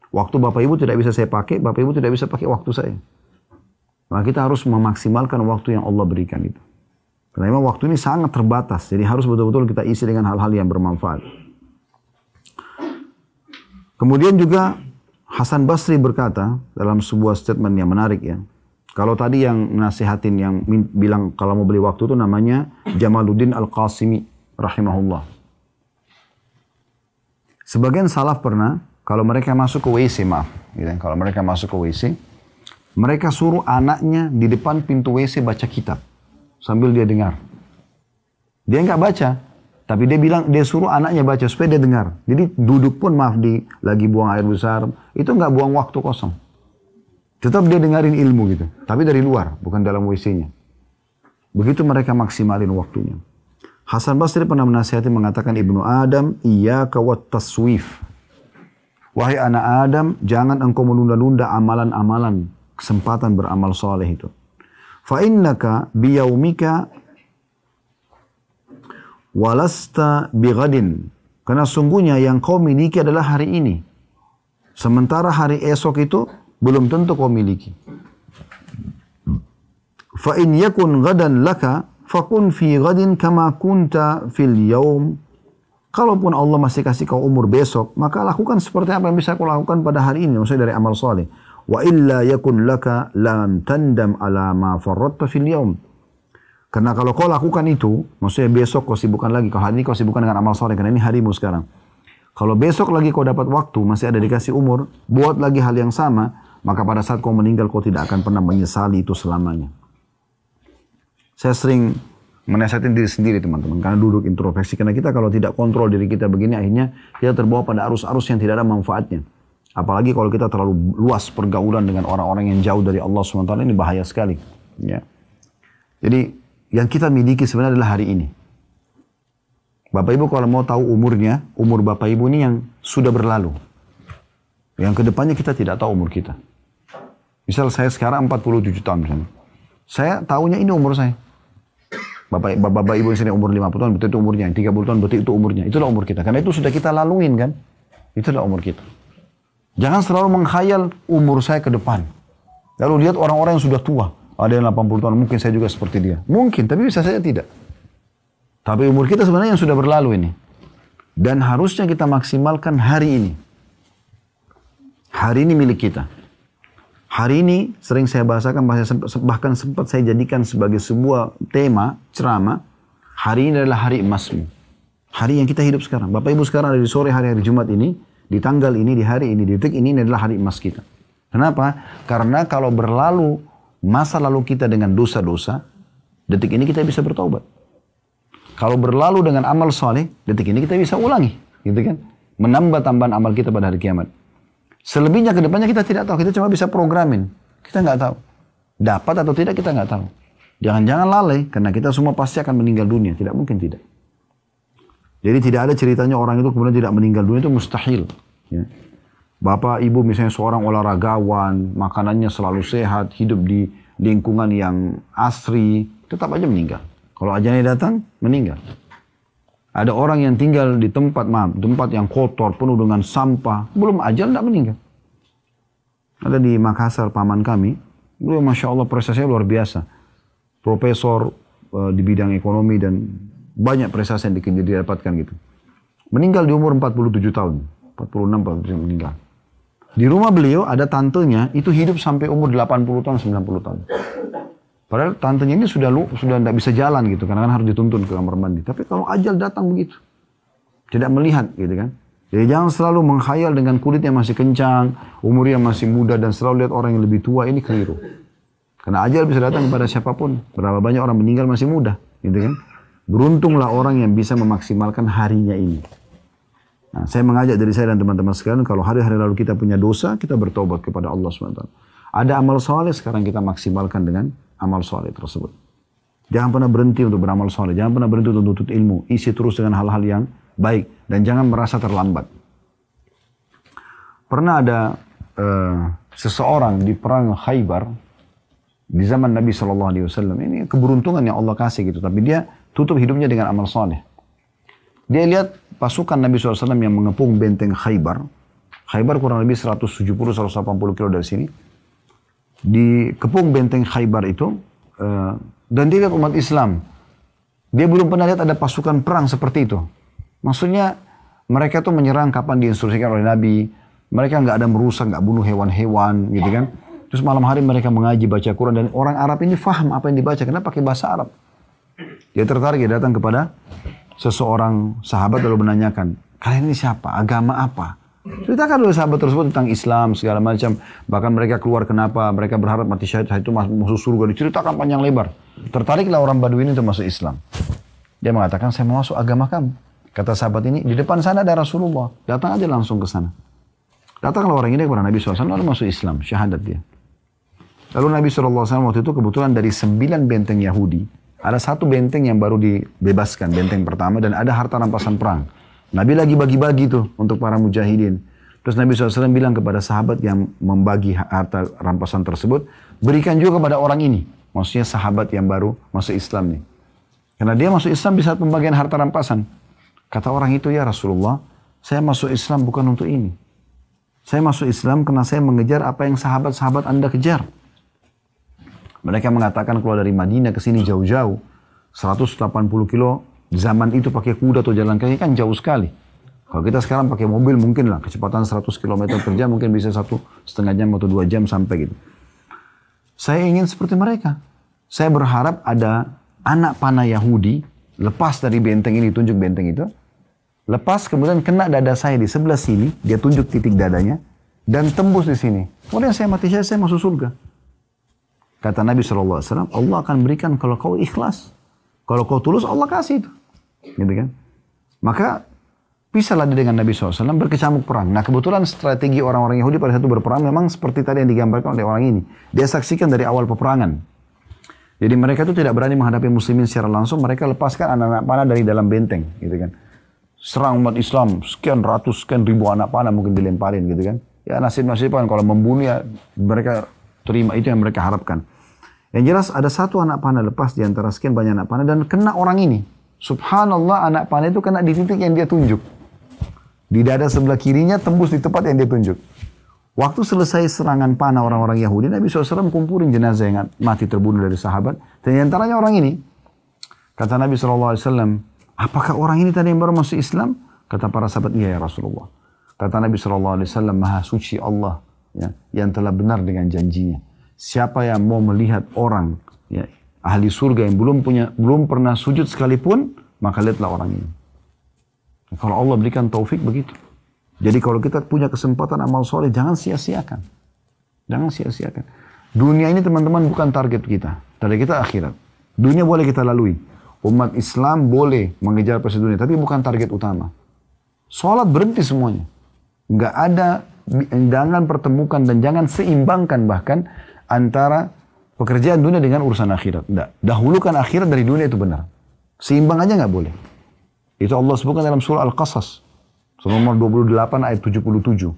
Waktu Bapak Ibu tidak bisa saya pakai, Bapak Ibu tidak bisa pakai waktu saya. Maka kita harus memaksimalkan waktu yang Allah berikan itu. Karena memang waktu ini sangat terbatas, jadi harus betul-betul kita isi dengan hal-hal yang bermanfaat. Kemudian juga Hasan Basri berkata dalam sebuah statement yang menarik ya. Kalau tadi yang nasihatin yang bilang kalau mau beli waktu itu namanya Jamaluddin Al-Qasimi rahimahullah. Sebagian salaf pernah kalau mereka masuk ke WC, kalau mereka masuk ke WC, mereka suruh anaknya di depan pintu WC baca kitab sambil dia dengar. Dia nggak baca, tapi dia suruh anaknya baca supaya dia dengar. Jadi duduk pun maaf lagi buang air besar, itu nggak buang waktu kosong. Tetap dia dengerin ilmu gitu, tapi dari luar, bukan dalam WC-nya. Begitu mereka maksimalin waktunya. Hasan Basri pernah menasihati mengatakan, Ibnu Adam, iyyaka wat taswif. Wahai anak Adam, jangan engkau menunda-nunda amalan-amalan, kesempatan beramal soleh itu. Fa innaka biyaumika walasta bighadin. Karena sungguhnya yang kau miliki adalah hari ini. Sementara hari esok itu belum tentu kau miliki. Fa in yakun ghadan laka fakun fi ghadin kama kunta fil yaum. Kalaupun Allah masih kasih kau umur besok, maka lakukan seperti apa yang bisa kau lakukan pada hari ini, maksudnya dari amal soleh. Wa illa yakun laka lam tandam ala ma farratta fil yaum. Karena kalau kau lakukan itu, maksudnya besok kau sibukkan lagi, kalau hari ini kau sibukkan dengan amal soleh, karena ini harimu sekarang. Kalau besok lagi kau dapat waktu, masih ada dikasih umur, buat lagi hal yang sama, maka pada saat kau meninggal kau tidak akan pernah menyesali itu selamanya. Saya sering menasihatin diri sendiri teman-teman, karena duduk introspeksi. Karena kita kalau tidak kontrol diri kita begini, akhirnya kita terbawa pada arus-arus yang tidak ada manfaatnya. Apalagi kalau kita terlalu luas pergaulan dengan orang-orang yang jauh dari Allah SWT, ini bahaya sekali. Ya. Jadi yang kita miliki sebenarnya adalah hari ini. Bapak Ibu kalau mau tahu umurnya, umur Bapak Ibu ini yang sudah berlalu. Yang kedepannya kita tidak tahu umur kita. Misal saya sekarang 47 tahun misalnya. Saya tahunya ini umur saya. Bapak Ibu yang sini umur 50 tahun, betul itu umurnya. 30 tahun, betul itu umurnya. Itulah umur kita. Karena itu sudah kita laluin kan. Itulah umur kita. Jangan selalu menghayal umur saya ke depan. Lalu lihat orang-orang yang sudah tua. Ada yang 80 tahun, mungkin saya juga seperti dia. Mungkin, tapi bisa saja tidak. Tapi umur kita sebenarnya yang sudah berlalu ini. Dan harusnya kita maksimalkan hari ini. Hari ini milik kita. Hari ini sering saya bahasakan, bahkan sempat saya jadikan sebagai sebuah tema, ceramah. Hari ini adalah hari emasmu. Hari yang kita hidup sekarang. Bapak Ibu sekarang ada di sore hari-hari Jumat ini, di tanggal ini, di hari ini, di detik ini adalah hari emas kita. Kenapa? Karena kalau berlalu masa lalu kita dengan dosa-dosa, detik ini kita bisa bertaubat. Kalau berlalu dengan amal soleh, detik ini kita bisa ulangi. Gitu kan? Menambah tambahan amal kita pada hari kiamat. Selebihnya ke depannya kita tidak tahu. Kita cuma bisa programin. Kita nggak tahu. Dapat atau tidak kita nggak tahu. Jangan-jangan lalai. Karena kita semua pasti akan meninggal dunia. Tidak mungkin tidak. Jadi tidak ada ceritanya orang itu kemudian tidak meninggal dunia. Itu mustahil. Ya. Bapak, ibu misalnya seorang olahragawan. Makanannya selalu sehat. Hidup di lingkungan yang asri. Tetap aja meninggal. Kalau ajalnya datang, meninggal. Ada orang yang tinggal di tempat yang kotor, penuh dengan sampah. Belum ajal, tidak meninggal. Ada di Makassar, paman kami. Beliau Masya Allah prestasinya luar biasa. Profesor di bidang ekonomi dan banyak prestasi yang didapatkan gitu. Meninggal di umur 47 tahun. 46 meninggal. Di rumah beliau ada tantenya, itu hidup sampai umur 80 tahun, 90 tahun. Padahal tantenya ini sudah tidak bisa jalan gitu, karena kan harus dituntun ke kamar mandi. Tapi kalau ajal datang begitu, tidak melihat gitu kan. Jadi jangan selalu menghayal dengan kulit yang masih kencang, umurnya masih muda dan selalu lihat orang yang lebih tua, ini keliru. Karena ajal bisa datang kepada siapapun. Berapa banyak orang meninggal masih muda, gitu kan. Beruntunglah orang yang bisa memaksimalkan harinya ini. Nah, saya mengajak dari saya dan teman-teman sekalian, kalau hari-hari lalu kita punya dosa, kita bertobat kepada Allah SWT. Ada amal soleh, sekarang kita maksimalkan dengan amal soleh tersebut. Jangan pernah berhenti untuk beramal soleh. Jangan pernah berhenti untuk menuntut ilmu. Isi terus dengan hal-hal yang baik. Dan jangan merasa terlambat. Pernah ada seseorang di perang Khaybar. Di zaman Nabi SAW. Ini keberuntungan yang Allah kasih gitu. Tapi dia tutup hidupnya dengan amal soleh. Dia lihat pasukan Nabi SAW yang mengepung benteng Khaybar. Khaybar kurang lebih 170-180 kilo dari sini. Dikepung benteng Khaybar itu dan dia lihat umat Islam. Dia belum pernah lihat ada pasukan perang seperti itu. Maksudnya mereka tuh menyerang kapan diinstruksikan oleh Nabi. Mereka nggak ada merusak, nggak bunuh hewan-hewan gitu kan. Terus malam hari mereka mengaji baca Quran dan orang Arab ini faham apa yang dibaca karena pakai bahasa Arab. Dia tertarik, dia datang kepada seseorang sahabat lalu menanyakan, kalian ini siapa? Agama apa? Ceritakan oleh sahabat tersebut tentang Islam segala macam. Bahkan mereka keluar kenapa mereka berharap mati syahid itu masuk surga. Diceritakan panjang lebar. Tertariklah orang Badui ini untuk masuk Islam. Dia mengatakan, saya mau masuk agama kamu. Kata sahabat ini, di depan sana ada Rasulullah. Datang aja langsung ke sana. Datanglah orang ini kepada Nabi SAW, lalu masuk Islam, syahadat dia. Lalu Nabi SAW waktu itu kebetulan dari 9 benteng Yahudi, ada 1 benteng yang baru dibebaskan, benteng pertama, dan ada harta rampasan perang. Nabi lagi bagi-bagi tuh untuk para mujahidin. Terus Nabi SAW bilang kepada sahabat yang membagi harta rampasan tersebut, berikan juga kepada orang ini. Maksudnya sahabat yang baru masuk Islam nih. Karena dia masuk Islam di saat pembagian harta rampasan. Kata orang itu, ya Rasulullah, saya masuk Islam bukan untuk ini. Saya masuk Islam karena saya mengejar apa yang sahabat-sahabat Anda kejar. Mereka mengatakan kalau dari Madinah ke sini jauh-jauh, 180 kilo, zaman itu pakai kuda atau jalan kaki kan jauh sekali. Kalau kita sekarang pakai mobil mungkin lah, kecepatan 100 km per jam mungkin bisa 1,5 jam atau 2 jam sampai gitu. Saya ingin seperti mereka. Saya berharap ada anak panah Yahudi, lepas dari benteng ini, tunjuk benteng itu, lepas kemudian kena dada saya di sebelah sini, dia tunjuk titik dadanya, dan tembus di sini. Kemudian saya mati, saya masuk surga. Kata Nabi SAW, Allah akan berikan kalau kau ikhlas. Kalau kau tulus, Allah kasih itu. Gitu kan? Maka, pisahlah dia dengan Nabi SAW berkecamuk perang. Nah kebetulan strategi orang-orang Yahudi pada saat itu berperang memang seperti tadi yang digambarkan oleh orang ini. Dia saksikan dari awal peperangan. Jadi mereka itu tidak berani menghadapi muslimin secara langsung. Mereka lepaskan anak-anak panah dari dalam benteng. Gitu kan? Serang umat Islam, sekian ratus, sekian ribu anak panah mungkin dilemparin gitu kan. Ya nasib-nasib kan kalau membunuh ya mereka terima, itu yang mereka harapkan. Yang jelas ada 1 anak panah lepas di antara sekian banyak anak panah dan kena orang ini. Subhanallah, anak panah itu kena di titik yang dia tunjuk. Di dada sebelah kirinya tembus di tempat yang dia tunjuk. Waktu selesai serangan panah orang-orang Yahudi, Nabi SAW kumpulin jenazah yang mati terbunuh dari sahabat. Dan di antaranya orang ini. Kata Nabi SAW, apakah orang ini tadi yang baru masuk Islam? Kata para sahabat, iya ya Rasulullah. Kata Nabi SAW, Maha suci Allah ya, yang telah benar dengan janjinya. Siapa yang mau melihat orang ya, ahli surga yang belum pernah sujud sekalipun, maka lihatlah orang ini. Kalau Allah berikan taufik begitu. Jadi kalau kita punya kesempatan amal soleh, jangan sia-siakan. Jangan sia-siakan. Dunia ini teman-teman bukan target kita. Target kita akhirat. Dunia boleh kita lalui. Umat Islam boleh mengejar prestasi dunia, tapi bukan target utama. Sholat berhenti semuanya. Nggak ada, jangan pertemukan dan jangan seimbangkan bahkan antara pekerjaan dunia dengan urusan akhirat. Nggak. Dahulukan akhirat dari dunia itu benar. Seimbang aja nggak boleh. Itu Allah sebutkan dalam surah Al-Qasas. Surah nomor 28 ayat 77.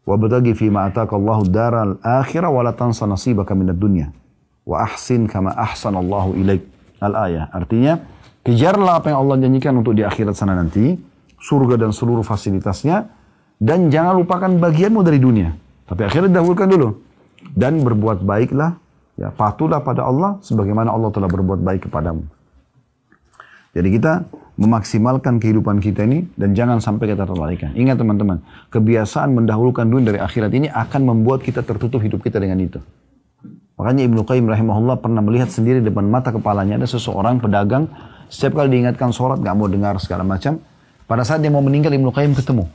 وَبَتَغِ فِي مَا أَتَاكَ اللَّهُ الدَّارَ الْآخِرَةَ وَلَا تَنْسَ نَصِيبَكَ مِنَ الدُّنْيَا وَأَحْسِنْ كَمَا أَحْسَنَ اللَّهُ إِلَيْكَ. Al-ayah. Artinya, kejarlah apa yang Allah janjikan untuk di akhirat sana nanti, surga dan seluruh fasilitasnya, dan jangan lupakan bagianmu dari dunia. Tapi akhirat dahulukan dulu. Dan berbuat baiklah, ya, patuhlah pada Allah, sebagaimana Allah telah berbuat baik kepadamu. Jadi kita memaksimalkan kehidupan kita ini dan jangan sampai kita terlalaikan. Ingat teman-teman, kebiasaan mendahulukan dunia dari akhirat ini akan membuat kita tertutup hidup kita dengan itu. Makanya Ibnu Qayyim rahimahullah pernah melihat sendiri depan mata kepalanya ada seseorang pedagang, setiap kali diingatkan sholat gak mau dengar segala macam. Pada saat dia mau meninggal Ibnu Qayyim ketemu.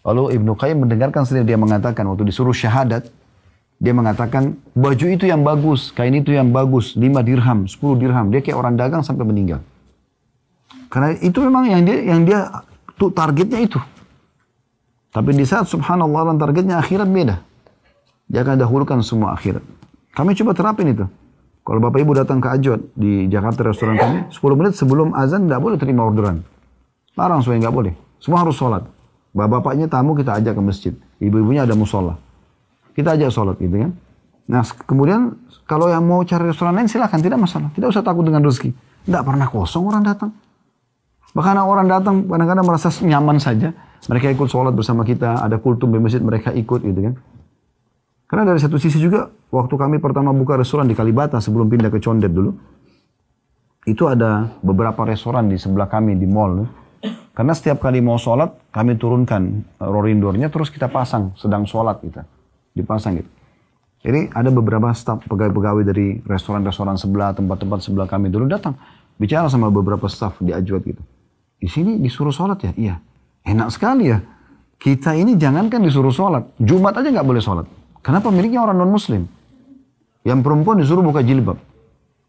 Lalu Ibnu Qayyim mendengarkan sendiri, dia mengatakan waktu disuruh syahadat, dia mengatakan baju itu yang bagus, kain itu yang bagus, 5 dirham, 10 dirham. Dia kayak orang dagang sampai meninggal. Karena itu memang yang dia tuh targetnya itu. Tapi di saat subhanallah targetnya akhirat beda. Dia akan dahulukan semua akhirat. Kami coba terapin itu. Kalau Bapak Ibu datang ke Ajwad di Jakarta restoran kami, 10 menit sebelum azan tidak boleh terima orderan. Larang supaya nggak boleh. Semua harus sholat. Bapak-bapaknya tamu kita ajak ke masjid. Ibu-ibunya ada musola. Kita ajak sholat gitu kan. Nah kemudian kalau yang mau cari restoran lain silahkan, tidak masalah. Tidak usah takut dengan rezeki. Tidak pernah kosong orang datang. Bahkan orang datang kadang-kadang merasa nyaman saja. Mereka ikut sholat bersama kita, ada kultum di masjid, mereka ikut gitu kan. Karena dari satu sisi juga, waktu kami pertama buka restoran di Kalibata sebelum pindah ke Condet dulu, itu ada beberapa restoran di sebelah kami di mall. Karena setiap kali mau sholat, kami turunkan rorindoornya, terus kita pasang, sedang sholat kita. Dipasang gitu. Jadi ada beberapa staf pegawai-pegawai dari restoran-restoran sebelah, tempat-tempat sebelah kami dulu datang. Bicara sama beberapa staf di Ajwad gitu. Di sini disuruh sholat ya? Iya. Enak sekali ya. Kita ini jangankan disuruh sholat. Jumat aja nggak boleh sholat. Karena pemiliknya orang non-muslim. Yang perempuan disuruh buka jilbab.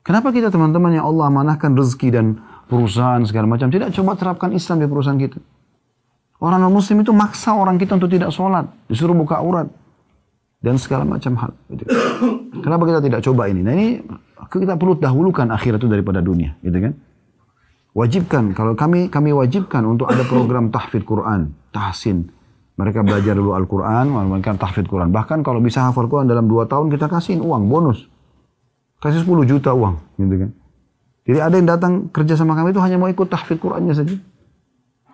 Kenapa kita teman-teman yang Allah amanahkan rezeki dan perusahaan segala macam. Tidak coba terapkan Islam di perusahaan kita. Orang non-muslim itu maksa orang kita untuk tidak sholat. Disuruh buka aurat. Dan segala macam hal. Gitu. Kenapa kita tidak coba ini? Nah ini kita perlu dahulukan akhirat itu daripada dunia. Gitu kan? Wajibkan. Kalau kami wajibkan untuk ada program tahfidz Quran. Tahsin. Mereka belajar dulu Al-Quran. Mereka tahfidz Quran. Bahkan kalau bisa hafal Quran dalam 2 tahun kita kasihin uang. Bonus. Kasih 10 juta uang. Gitu kan? Jadi ada yang datang kerja sama kami itu hanya mau ikut tahfidz Qurannya saja.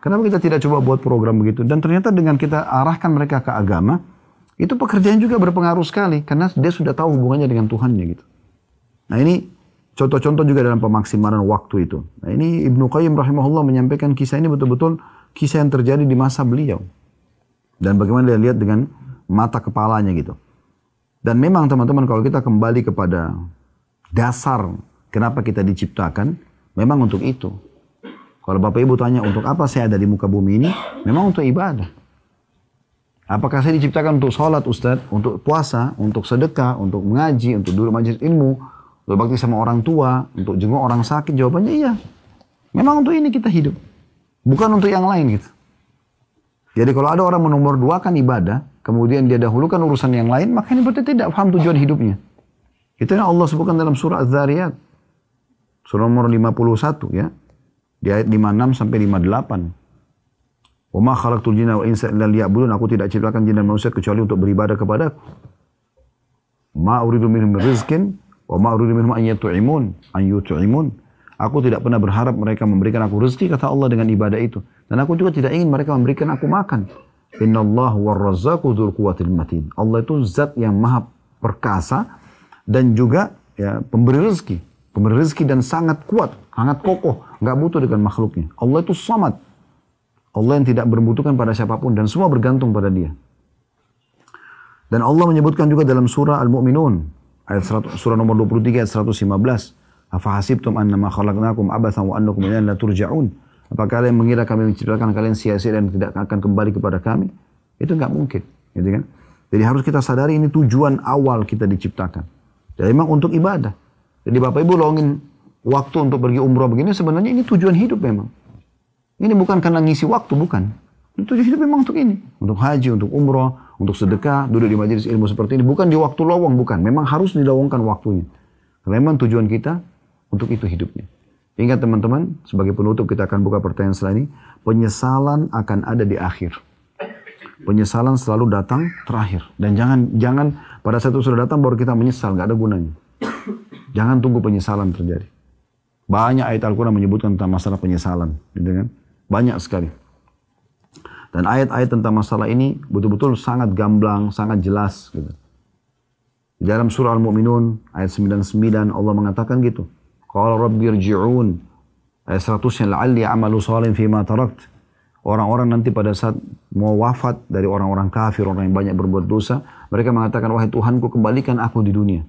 Kenapa kita tidak coba buat program begitu? Dan ternyata dengan kita arahkan mereka ke agama, itu pekerjaan juga berpengaruh sekali. Karena dia sudah tahu hubungannya dengan Tuhannya gitu. Nah ini contoh-contoh juga dalam pemaksimalan waktu itu. Nah ini Ibnu Qayyim rahimahullah menyampaikan kisah ini betul-betul kisah yang terjadi di masa beliau. Dan bagaimana dia lihat dengan mata kepalanya gitu. Dan memang teman-teman kalau kita kembali kepada dasar kenapa kita diciptakan, memang untuk itu. Kalau Bapak Ibu tanya untuk apa saya ada di muka bumi ini, memang untuk ibadah. Apakah saya diciptakan untuk sholat Ustadz, untuk puasa, untuk sedekah, untuk mengaji, untuk duduk majelis ilmu, untuk bakti sama orang tua, untuk jenguk orang sakit? Jawabannya iya. Memang untuk ini kita hidup. Bukan untuk yang lain gitu. Jadi kalau ada orang menomor 2 kan ibadah, kemudian dia dahulukan urusan yang lain, maka ini berarti tidak paham tujuan hidupnya. Itu yang Allah sebutkan dalam surah Az-Zariyat. Surah nomor 51 ya. Di ayat 56 sampai 58. Wa ma khalaqtul jinna wal insa illa liya'budun. Aku tidak ciptakan jin dan manusia kecuali untuk beribadah kepadaku. Ma uridu minhum min rizqin wa ma uridu minhum an yut'imun. Aku tidak pernah berharap mereka memberikan aku rezeki, kata Allah, dengan ibadah itu. Dan aku juga tidak ingin mereka memberikan aku makan. Innallahu war-razzaqu dzul quwwatil matin. Allah itu zat yang maha perkasa dan juga ya, pemberi rezeki. Pemberi rezeki dan sangat kuat, sangat kokoh, nggak butuh dengan makhluknya. Allah itu samad. Allah yang tidak berbutuhkan pada siapapun dan semua bergantung pada Dia. Dan Allah menyebutkan juga dalam surah Al-Mu'minun, surah nomor 23 ayat 115. Afahasibtum annama khalaqnakum abathan wa annakum ilaina la turja'un. Apakah kalian mengira kami menciptakan kalian sia-sia dan tidak akan kembali kepada kami? Itu nggak mungkin, gitu kan? Jadi harus kita sadari ini tujuan awal kita diciptakan. Dan memang untuk ibadah. Jadi Bapak Ibu luangin waktu untuk pergi umroh begini, sebenarnya ini tujuan hidup memang. Ini bukan karena ngisi waktu, bukan. Ini tujuan hidup memang untuk ini. Untuk haji, untuk umroh, untuk sedekah, duduk di majelis ilmu seperti ini. Bukan di waktu lowong, bukan. Memang harus dilowongkan waktunya. Karena memang tujuan kita untuk itu hidupnya. Ingat teman-teman, sebagai penutup kita akan buka pertanyaan setelah ini. Penyesalan akan ada di akhir. Penyesalan selalu datang terakhir. Dan jangan pada saat itu sudah datang baru kita menyesal, nggak ada gunanya. Jangan tunggu penyesalan terjadi. Banyak ayat Al-Quran menyebutkan tentang masalah penyesalan, gitu kan? Banyak sekali. Dan ayat-ayat tentang masalah ini betul-betul sangat gamblang, sangat jelas, gitu. Di dalam surah Al-Mu'minun ayat 99 Allah mengatakan gitu. Qala rabbi irji'un. Ayat 100 la'alli amalu salihin fima tarakt. Orang-orang nanti pada saat mau wafat dari orang-orang kafir, orang yang banyak berbuat dosa, mereka mengatakan, wahai Tuhanku, kembalikan aku di dunia.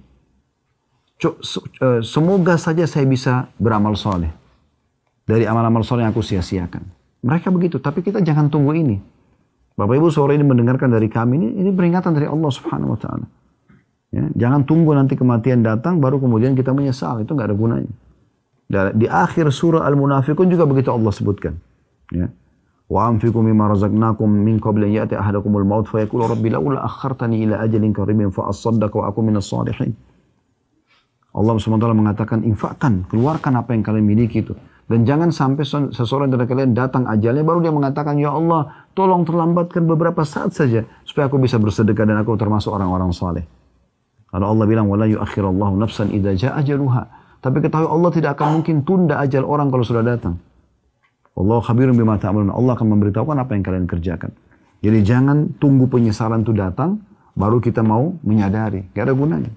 Semoga saja saya bisa beramal soleh. Dari amal-amal soleh yang aku sia-siakan. Mereka begitu, tapi kita jangan tunggu ini. Bapak Ibu sore ini mendengarkan dari kami, ini peringatan dari Allah Subhanahu Wa Taala. Ya, jangan tunggu nanti kematian datang baru kemudian kita menyesal, itu nggak ada gunanya. Di akhir surah Al-Munafiqun juga begitu Allah sebutkan. Ya. Wa anfiqu mimma razaqnakum min qabli an ya'ti ahadakumul maut fa yaqulu rabbi laula akhartani ila ajalin qaribin fa asaddaq wa akun minas shalihin. Allah SWT mengatakan infakkan, keluarkan apa yang kalian miliki itu. Dan jangan sampai seseorang dari kalian datang ajalnya baru dia mengatakan, ya Allah, tolong terlambatkan beberapa saat saja supaya aku bisa bersedekah dan aku termasuk orang-orang saleh. Kalau Allah bilang wala yu'akhirallahu nafsan idza jaa ajaluha. Tapi ketahui Allah tidak akan mungkin tunda ajal orang kalau sudah datang. Allah khabirun bima ta'malun. Allah akan memberitahukan apa yang kalian kerjakan. Jadi jangan tunggu penyesalan itu datang baru kita mau menyadari. Gak ada gunanya.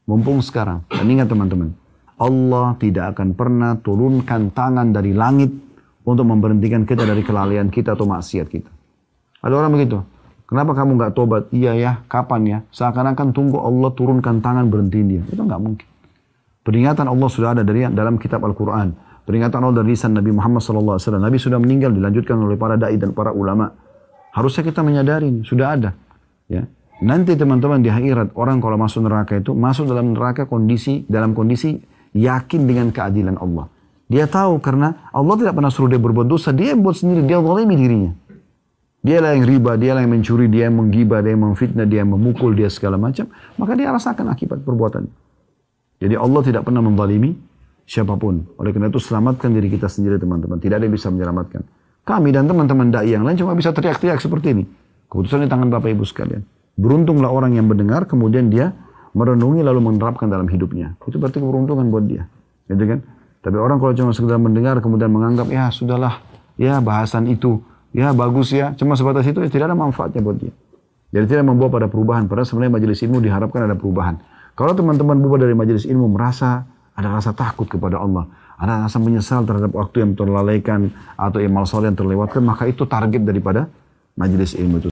Mumpung sekarang. Dan ingat teman-teman, Allah tidak akan pernah turunkan tangan dari langit untuk memberhentikan kita dari kelalaian kita atau maksiat kita. Ada orang begitu. Kenapa kamu nggak tobat? Iya ya, kapan ya? Seakan-akan tunggu Allah turunkan tangan berhentiin dia. Itu nggak mungkin. Peringatan Allah sudah ada dari dalam kitab Al-Quran. Peringatan Allah dari lisan Nabi Muhammad SAW. Nabi sudah meninggal, dilanjutkan oleh para da'i dan para ulama. Harusnya kita menyadari ini, sudah ada. Ya. Nanti teman-teman di akhirat, orang kalau masuk neraka itu, masuk dalam neraka dalam kondisi yakin dengan keadilan Allah. Dia tahu karena Allah tidak pernah suruh dia berbuat dosa, dia yang buat sendiri, dia zalimi dirinya. Dialah yang riba, dialah yang mencuri, dia yang menggibah, dia yang memfitnah, dia yang memukul, dia segala macam. Maka dia rasakan akibat perbuatan. Jadi Allah tidak pernah menzalimi siapapun. Oleh karena itu selamatkan diri kita sendiri teman-teman. Tidak ada yang bisa menyelamatkan. Kami dan teman-teman dai yang lain cuma bisa teriak-teriak seperti ini. Keputusan di tangan Bapak Ibu sekalian. Beruntunglah orang yang mendengar kemudian dia merenungi lalu menerapkan dalam hidupnya. Itu berarti keberuntungan buat dia. Gitu kan? Tapi orang kalau cuma sekedar mendengar kemudian menganggap ya sudahlah, ya bahasan itu, ya bagus ya, cuma sebatas itu ya tidak ada manfaatnya buat dia. Jadi tidak membawa pada perubahan. Padahal sebenarnya majelis ilmu diharapkan ada perubahan. Kalau teman-teman bubar dari majelis ilmu merasa ada rasa takut kepada Allah, ada rasa menyesal terhadap waktu yang terlalaikan atau amal soleh yang terlewatkan, maka itu target daripada majelis ilmu itu.